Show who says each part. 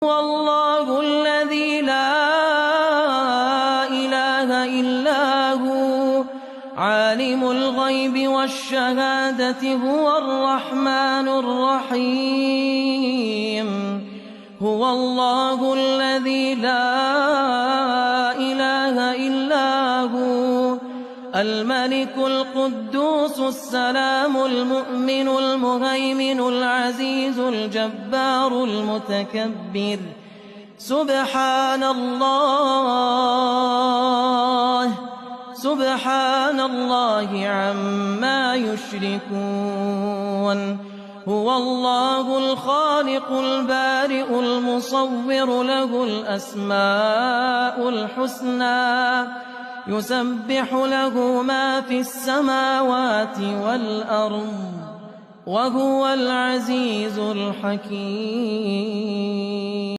Speaker 1: هو الله الذي لا إله إلا هو عالم الغيب والشهادة هو الرحمن الرحيم. هو الله الذي لا إله إلا هو الملك القدوس السلام المؤمن المهيمن العزيز الجبار المتكبر. سبحان الله عما يشركون. هو الله الخالق البارئ المصور له الأسماء الحسنى يسبح له ما في السماوات والأرض وهو العزيز الحكيم.